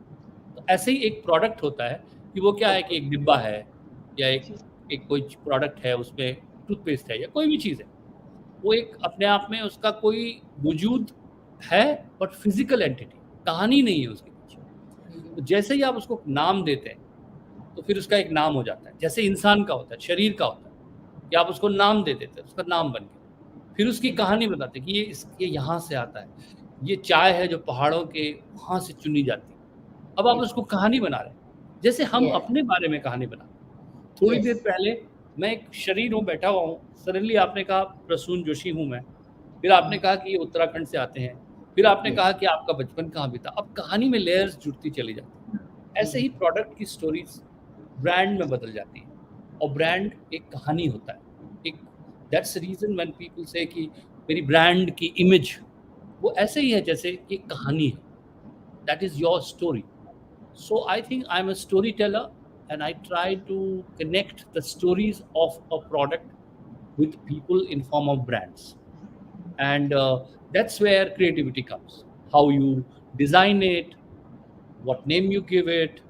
तो ऐसे ही एक प्रोडक्ट होता है कि वो क्या है कि एक डिब्बा है, या एक कोई प्रोडक्ट है, उसमें टूथपेस्ट है या कोई भी चीज़ है, वो एक अपने आप में उसका कोई वजूद है बट फिजिकल एंटिटी, कहानी नहीं है उसके पीछे। तो जैसे ही आप उसको नाम देते हैं तो फिर उसका एक नाम हो जाता है, जैसे इंसान का होता है, शरीर का होता है कि आप उसको नाम दे देते हैं, उसका नाम बन गया। फिर उसकी कहानी बताते हैं कि ये यहाँ से आता है, ये चाय है जो पहाड़ों के वहाँ से चुनी जाती है। अब आप उसको कहानी बना रहे हैं, जैसे हम Yeah. अपने बारे में कहानी बनाते हैं। थोड़ी Yes. देर पहले मैं एक शरीर हूँ, बैठा हुआ हूँ, सडनली आपने कहा प्रसून जोशी हूँ मैं, फिर आपने कहा कि ये उत्तराखंड से आते हैं, फिर आपने Yes. कहा कि आपका बचपन कहाँ बीता। अब कहानी में लेयर्स जुड़ती चली जाती है। ऐसे ही प्रोडक्ट की स्टोरीज ब्रांड में बदल जाती है, और ब्रांड एक कहानी होता है। एक दैट्स रीजन व्हेन पीपल से कि मेरी ब्रांड की इमेज, वो ऐसे ही है जैसे कि कहानी है, that is your story. So I think I'm a storyteller, and I try to connect the stories of a product with people in form of brands, and that's where creativity comes. How you design it, what name you give it,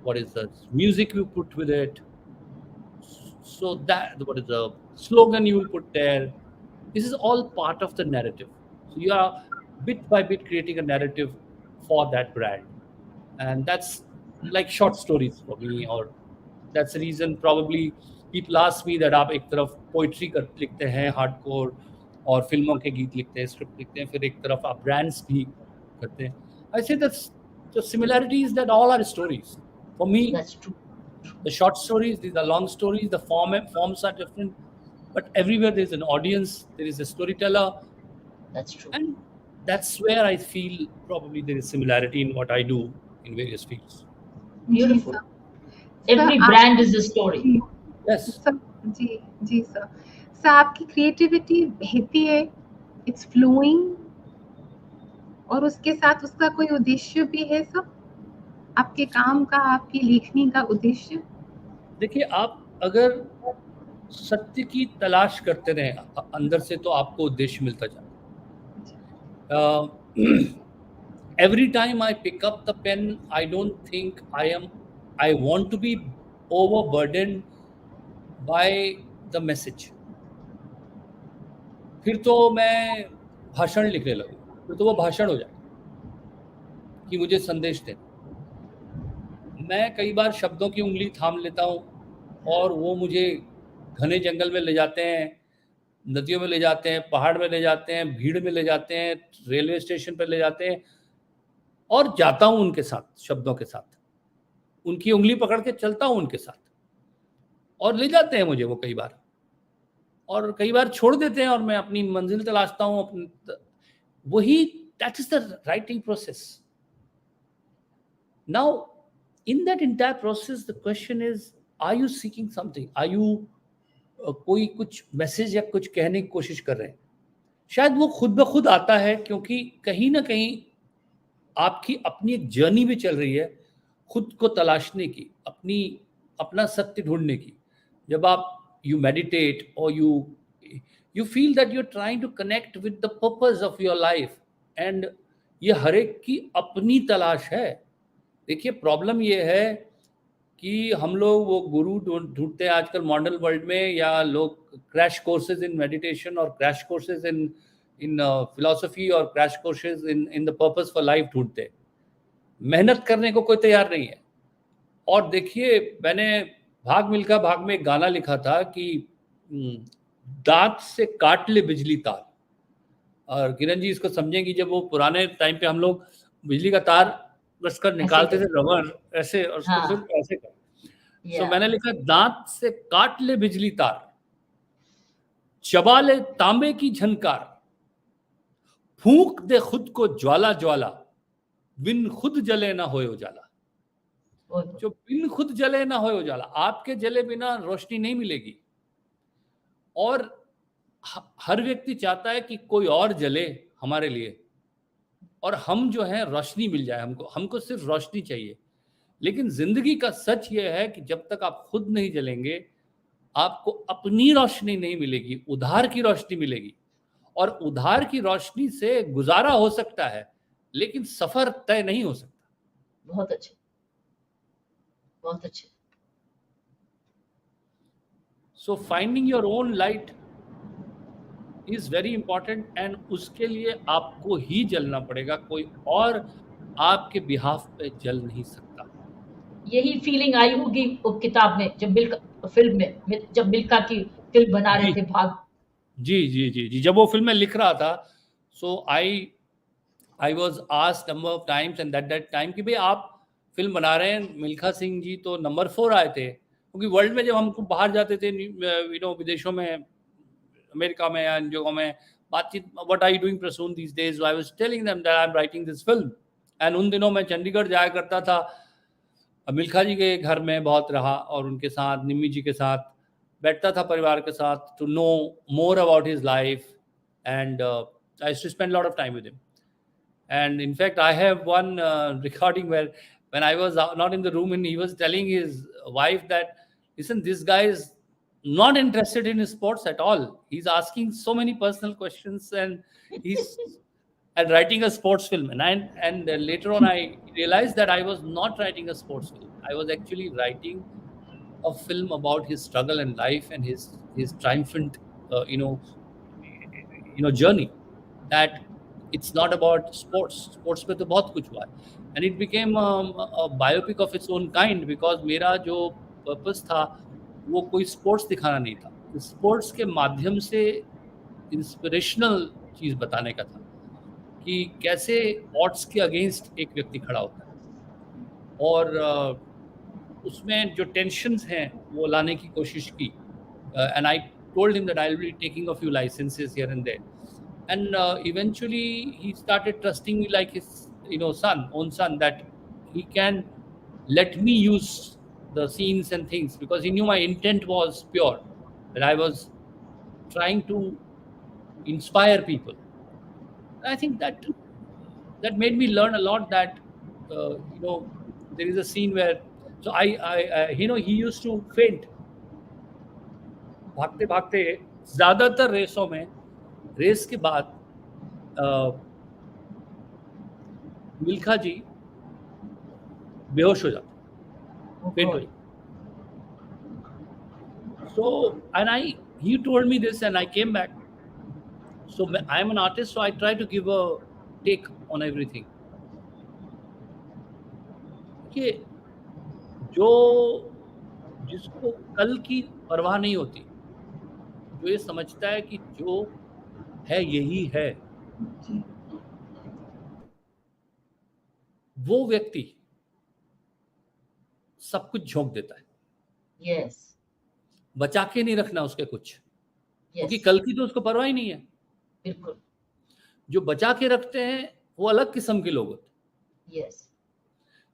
what is the music you put with it. So that what is the slogan you will put there. This is all part of the narrative. So you are bit by bit creating a narrative for that brand, and that's like short stories for me. Or that's the reason probably people ask me that आप एक तरफ पोइट्री लिखते हैं हार्डकोर, और फिल्मों के गीत लिखते हैं, स्क्रिप्ट लिखते हैं, फिर एक तरफ आप ब्रांड्स भी करते हैं। I say that's the similarity is that all are stories. For me, That's true. the short stories, these are long stories, the forms are different, but everywhere there's an audience, there is a storyteller, That's true. and that's where I feel probably there is similarity in what I do in various fields. Beautiful. जी Every sir, brand is a story. जी Yes. सर, जी जी सर। सर आपकी क्रिएटिविटी बहती है, इट्स फ्लोइंग, और उसके साथ उसका कोई उद्देश्य भी है सर, आपके काम का, आपकी लेखनी का उद्देश्य? देखिए, आप अगर सत्य की तलाश करते रहें अंदर से, तो आपको उद्देश्य मिलता जाता है। Every time I pick up the pen, I don't think I want to be overburdened by the message. फिर तो मैं भाषण लिखने लगूँ, फिर तो वो भाषण हो जाए कि मुझे संदेश देना। मैं कई बार शब्दों की उंगली थाम लेता हूँ, और वो मुझे घने जंगल में ले जाते हैं, नदियों में ले जाते हैं, पहाड़ में ले जाते हैं, भीड़ में ले जाते हैं, रेलवे स्टेशन पर ले जाते हैं, और जाता हूँ उनके साथ, शब्दों के साथ, उनकी उंगली पकड़ के चलता हूँ उनके साथ, और ले जाते हैं मुझे वो कई बार, और कई बार छोड़ देते हैं, और मैं अपनी मंजिल तलाशता हूँ वही that is the writing process. Now in that entire process the question is, are you seeking something, are you कोई कुछ मैसेज या कुछ कहने की कोशिश कर रहे हैं? शायद वो खुद ब खुद आता है, क्योंकि कहीं ना कहीं आपकी अपनी एक जर्नी भी चल रही है, खुद को तलाशने की, अपना सत्य ढूंढने की। जब आप यू मेडिटेट, और you feel that you are trying to connect with the purpose of your life, and ये हर एक की अपनी तलाश है। देखिए, प्रॉब्लम ये है कि हम लोग वो गुरु ढूंढते हैं आजकल मॉडर्न वर्ल्ड में, या लोग क्रैश कोर्सेज इन मेडिटेशन, और क्रैश कोर्सेज इन फिलॉसफी, और crash courses in the purpose for life ढूंढते हैं। मेहनत करने को कोई तैयार नहीं है। और देखिए, मैंने भाग मिल्खा भाग में एक गाना लिखा था कि दांत से काट ले बिजली तार। और किरण जी इसको समझेंगी, जब वो पुराने टाइम पे हम लोग बिजली का तार कसकर निकालते थे, रबर ऐसे, और उसको फिर ऐसे कर। सो मैंने लिखा, दांत से काट ले बिजली तार, चबा ले तांबे की झनकार, फूंक दे खुद को ज्वाला ज्वाला, बिन खुद जले ना होए उजाला। जो बिन खुद जले ना होए उजाला, आपके जले बिना रोशनी नहीं मिलेगी। और हर व्यक्ति चाहता है कि कोई और जले हमारे लिए, और हम जो है रोशनी मिल जाए हमको सिर्फ रोशनी चाहिए। लेकिन जिंदगी का सच ये है कि जब तक आप खुद नहीं जलेंगे, आपको अपनी रोशनी नहीं मिलेगी, उधार की रोशनी मिलेगी। और उधार की रोशनी से गुजारा हो सकता है, लेकिन सफर तय नहीं हो सकता। बहुत अच्छे, बहुत अच्छे। So finding your own light is very important, and उसके लिए आपको ही जलना पड़ेगा, कोई और आपके बिहाफ पे जल नहीं सकता। यही फीलिंग आई होगी वो किताब में, जब मिल्खा फिल्म में, जब मिल्खा की फिल्म बना रहे जी थे भाग। जी जी जी जी, जब वो फिल्म में लिख रहा था, so I was asked number of times and that time कि भाई आप फिल्म बना रहे हैं, मिल्खा सिंह जी तो नंबर 4 आए थे, क्योंकि वर्ल्ड में जब हमको बाहर जाते थे, विदेशों में, अमेरिका में या इन जगहों में, बातचीत, what are you doing Prasoon these days, I was telling them that I am writing this film. And उन दिनों मैं चंडीगढ़ जाया करता था, मिल्खा जी के घर में बहुत रहा, और उनके साथ, निम्मी जी के साथ बैठता था परिवार के साथ, to know more about his life, and I to spend lot of time with him. And in fact, I have one recording where when I was not in the room and he was telling his wife that, listen, this guy is not interested in sports at all. He's asking so many personal questions, and he's and writing a sports film. And later on, I realized that I was not writing a sports film. I was actually writing a film about his struggle in life and his triumphant, uh, you know, journey. That it's not about sports पे तो बहुत कुछ हुआ है, and it became a biopic of its own kind, because मेरा जो पर्पस था वो कोई स्पोर्ट्स दिखाना नहीं था, स्पोर्ट्स के माध्यम से इंस्पिरेशनल चीज बताने का था, कि कैसे ऑड्स के अगेंस्ट एक व्यक्ति खड़ा होता है, और उसमें जो टेंशन्स हैं वो लाने की कोशिश की, and I told him that I'll be taking a few licenses here and there. And eventually he started trusting me like his own son, that he can let me use the scenes and things, because he knew my intent was pure, that I was trying to inspire people. And I think that made me learn a lot, that there is a scene where, so I he used to faint भागते भागते, ज्यादातर रेसों में, रेस के बाद मिल्खा जी बेहोश हो जाते, फेंट हो जाते। So, and he told me this, and I came back. So I am an artist, so I try to give a take on everything. कि जो जिसको कल की परवाह नहीं होती, जो ये समझता है कि जो है यही है, वो व्यक्ति सब कुछ झोंक देता है। यस, बचा के नहीं रखना उसके कुछ, क्योंकि यस, कल की तो उसको परवाह ही नहीं है। बिल्कुल, जो बचा के रखते हैं वो अलग किस्म के लोग होते हैं। Yes,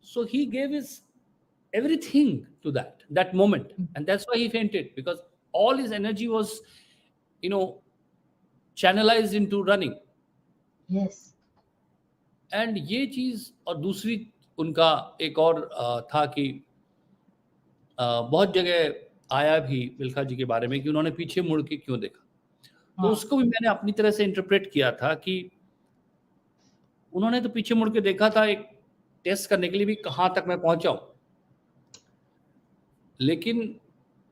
So he gave his everything to that moment, and that's why he fainted, because all his energy was channelized into running. Yes, And ये चीज, और दूसरी उनका एक और था कि बहुत जगह आया भी मिल्खा जी के बारे में कि उन्होंने पीछे मुड़ के क्यों देखा, तो उसको भी मैंने अपनी तरह से इंटरप्रेट किया था कि उन्होंने तो पीछे मुड़ के देखा था एक टेस्ट करने के लिए भी, कहाँ तक मैं पहुंचा हूं, लेकिन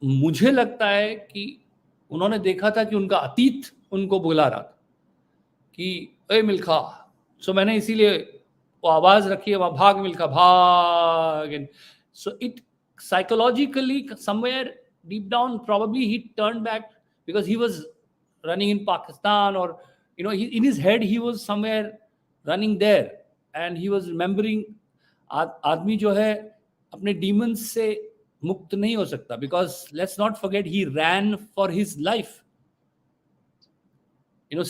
मुझे लगता है कि उन्होंने देखा था कि उनका अतीत उनको बुला रहा था कि ए मिल्खा। सो मैंने इसीलिए वो आवाज रखी है, वहां भाग मिल्खा भाग। So it psychologically somewhere deep down probably he turned back because he was running in Pakistan, or in his head he was somewhere running there, and he was remembering आदमी जो है अपने डीमंस से मुक्त नहीं हो सकता, because let's not forget he ran for his life,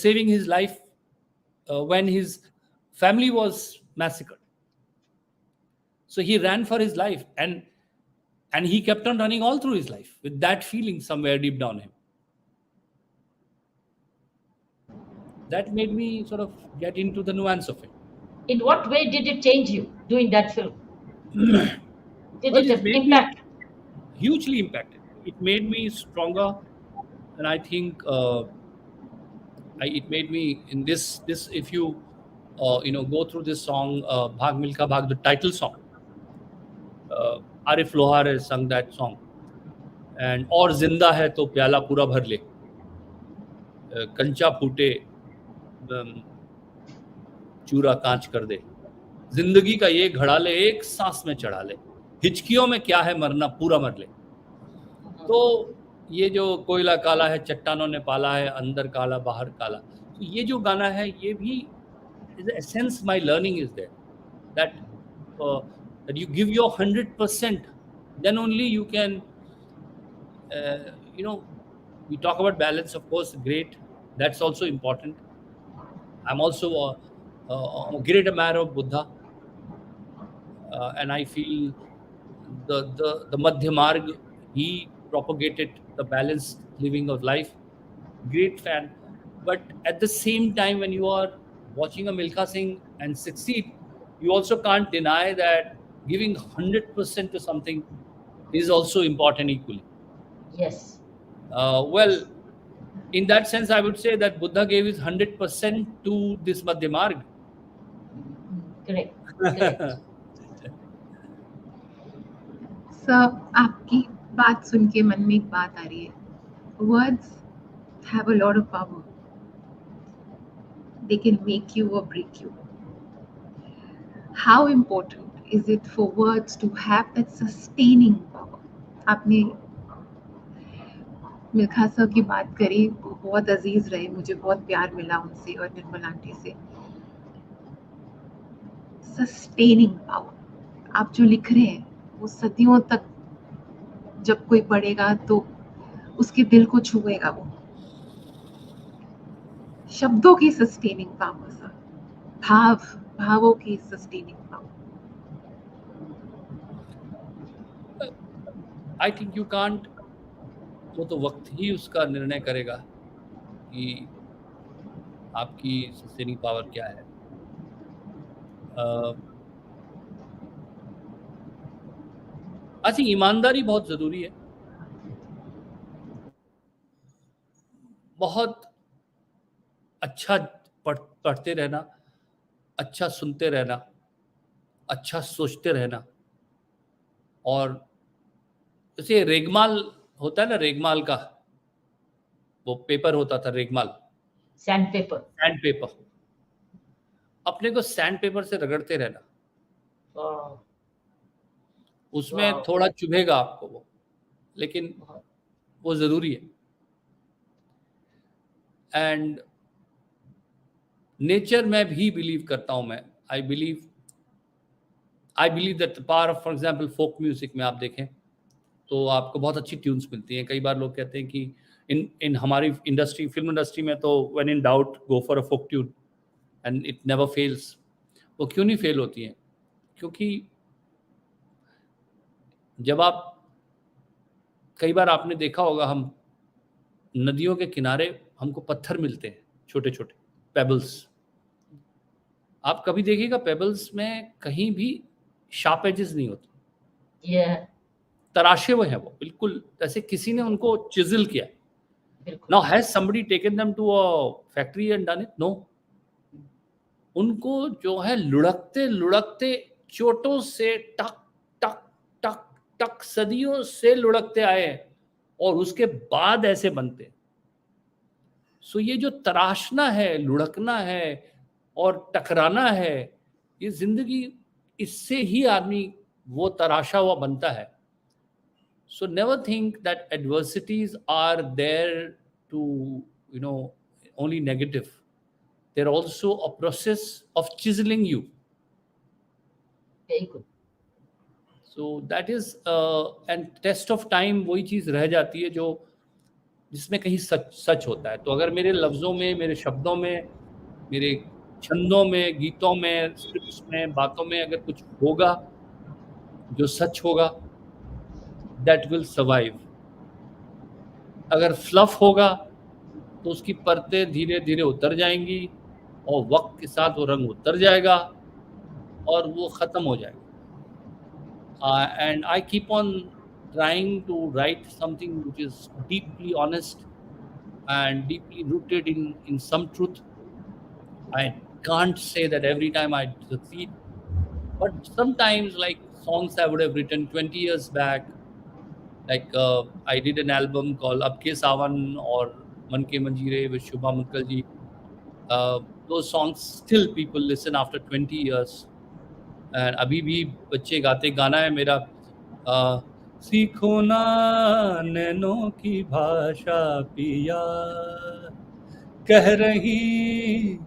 saving his life when his family was massacred. So he ran for his life, and he kept on running all through his life with that feeling somewhere deep down him. That made me sort of get into the nuance of it. In what way did it change you doing that film? Did Well, it made impact? me hugely impacted. It made me stronger, and I think it made me in this if you go through this song, Bhag Milka Bhag, the title song, Arif Lohar has sung that song, and और जिंदा है तो प्याला पूरा भर ले, कंचा फूटे चूरा कांच कर दे, जिंदगी का ये घड़ा ले एक सांस में चढ़ा ले, हिचकियों में क्या है मरना पूरा मर ले। तो ये जो कोयला काला है चट्टानों ने पाला है, अंदर काला बाहर काला, तो ये जो गाना है ये भी is the essence my learning is there, that that you give your 100%, then only you can you know, we talk about balance, of course, great, that's also important. I'm also a great admirer of Buddha, and I feel the Madhya Marg, he propagated the balanced living of life. Great fan. But at the same time, when you are watching a Milkha Singh and succeed, you also can't deny that giving 100% to something is also important equally. Yes. Well, in that sense, I would say that Buddha gave his 100% to this Madhya Marg. Correct. Correct. Sir, आपकी बात सुन के मन में एक बात आ रही है. Words have a lot of power. They can make you or break you. How important is it for words to have that sustaining power? आपने मिल्खा सर की बात करी, वो बहुत अजीज रहे, मुझे बहुत प्यार मिला उनसे और निर्मल आंटी से. सस्टेनिंग पावर, आप जो लिख रहे हैं वो सदियों तक जब कोई पढ़ेगा तो उसके दिल को छुएगा. वो शब्दों की सस्टेनिंग पावर सर, भावों की sustaining power. I think you can't, वो तो वक्त ही उसका निर्णय करेगा कि आपकी सस्टेनिंग पावर क्या है. आई थिंक ईमानदारी बहुत जरूरी है. बहुत अच्छा पढ़ते रहना, अच्छा सुनते रहना, अच्छा सोचते रहना. और जैसे रेगमाल होता है ना, रेगमाल का वो पेपर होता था, रेगमाल, सैंड पेपर. अपने को सैंड पेपर से रगड़ते रहना. उसमें थोड़ा चुभेगा आपको वो, लेकिन वो जरूरी है. एंड नेचर में भी बिलीव करता हूं मैं. I believe that the power of, for example, folk music में आप देखें तो आपको बहुत अच्छी ट्यून्स मिलती हैं. कई बार लोग कहते हैं कि इन हमारी इंडस्ट्री, फिल्म इंडस्ट्री में तो when in doubt go for a folk tune and it never fails. वो क्यों नहीं फेल होती हैं? क्योंकि जब आप, कई बार आपने देखा होगा, हम नदियों के किनारे हमको पत्थर मिलते हैं, छोटे छोटे पेबल्स. आप कभी देखिएगा पेबल्स में कहीं भी शार्प एजेस नहीं होते. तराशे हुए हैं वो, बिल्कुल जैसे किसी ने उनको चिजल किया. Now has somebody taken them to a factory and done it? No. उनको जो है लुढ़कते लुढ़कते चोटों से टक टक टक टक सदियों से लुढ़कते आए और उसके बाद ऐसे बनते. सो ये जो तराशना है, लुढ़कना है और टकराना है, ये जिंदगी, इससे ही आदमी वो तराशा हुआ बनता है. So never think that adversities are there to, only negative. They're also a process of chiseling you. Very good. So that is and test of time वही चीज रह जाती है जो जिसमें कहीं सच होता है. तो अगर मेरे लफ्जों में, मेरे शब्दों में, मेरे छंदों में, गीतों में, स्क्रिप्ट्स में, बातों में अगर कुछ होगा जो सच होगा, that will survive. अगर फ्लफ होगा तो उसकी परतें धीरे धीरे उतर जाएंगी और वक्त के साथ वो रंग उतर जाएगा और वो ख़त्म हो जाएगा. And I keep on trying to write something which is deeply honest and deeply rooted in some truth. I can't say that every time I succeed, but sometimes, like songs I would have written 20 years back, like I did an album called Ab Ke Sawan or मन के मंजीरे with Shubha Mutkal ji. Those songs still people listen after 20 years. And अभी भी बच्चे गाते. गाना है मेरा सीखो ना नैनों की भाषा पिया, कह रही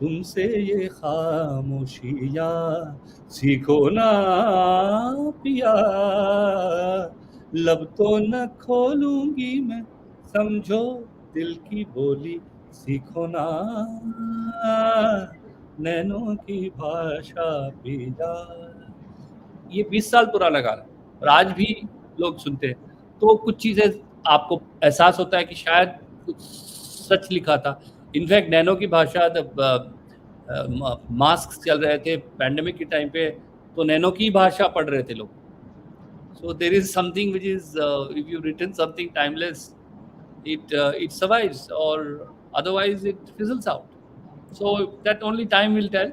तुमसे ये खामोशियाँ, सीखो ना पिया, लब तो न खोलूंगी मैं, समझो दिल की बोली, सीखो ना नैनों की भाषा पिया. ये 20 साल पुराना गाना और आज भी लोग सुनते हैं. तो कुछ चीजें आपको एहसास होता है कि शायद कुछ सच लिखा था. इनफैक्ट नैनो की भाषा मास्क चल रहे थे पैंडेमिक के टाइम पे, तो नैनो की भाषा पढ़ रहे थे लोग. So there is something which is if you written something timeless, it survives, or otherwise it fizzles out. So that only time will tell.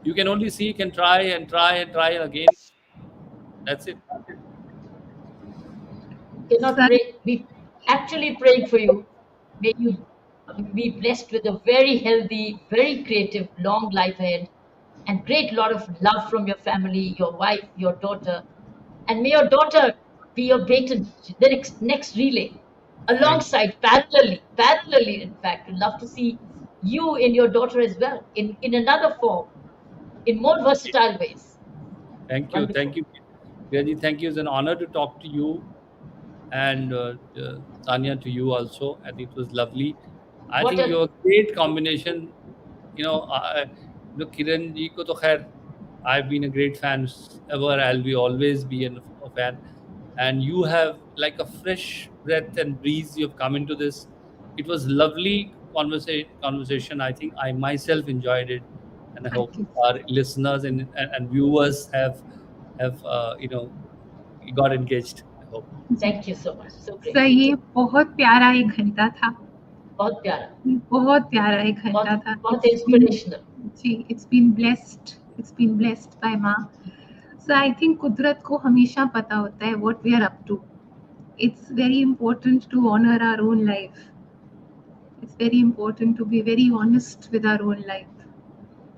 You can only see, you can try and try and try again. That's it. Cannot Sir, pray. We actually praying for you. May you be blessed with a very healthy, very creative, long life ahead, and great lot of love from your family, your wife, your daughter, and may your daughter be your baton, the next relay, alongside, parallelly. In fact, we'd love to see you and your daughter as well in another form, in more versatile ways. Thank you. Wonderful. Thank you. Really, thank you. It's an honor to talk to you, and Tanya, to you also. I think it was lovely. I What think a you're a great combination. Kiran ji ko to khair, I've been a great fan ever. I'll be always be a fan. And you have like a fresh breath and breeze. You've come into this. It was lovely conversation. I think I myself enjoyed it, and I hope thank you. our listeners and viewers have got engaged. I hope. thank you so much. So sir great. ये बहुत प्यारा एक घंटा था, बहुत प्यारा, बहुत प्यारा एक घंटा था. बहुत इंस्पिरेशनल. जी, it's been blessed by माँ. So I think कुदरत को हमेशा पता होता है what we are up to. It's very important to honor our own life. It's very important to be very honest with our own life.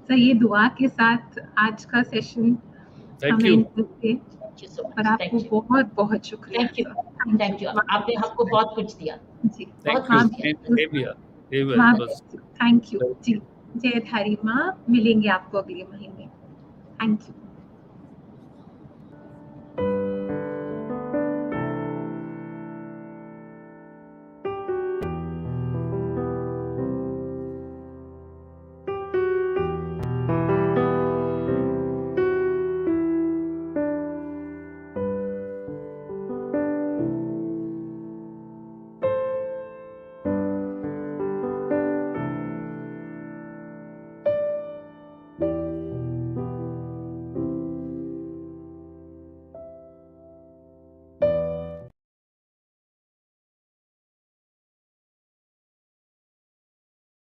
So ये दुआ के साथ आज का सेशन Thank हमें you. end करते हैं. Thank you so much. और Thank आपको you. बहुत बहुत शुक्रिया Thank you. Sir. Thank you. आपने हमको बहुत कुछ दिया. जी, Thank बहुत you. कुछ दिया. Same here. Same here. माँ It was थैंक यू. जी, जय धारी माँ. मिलेंगे आपको अगले महीने. Thank you.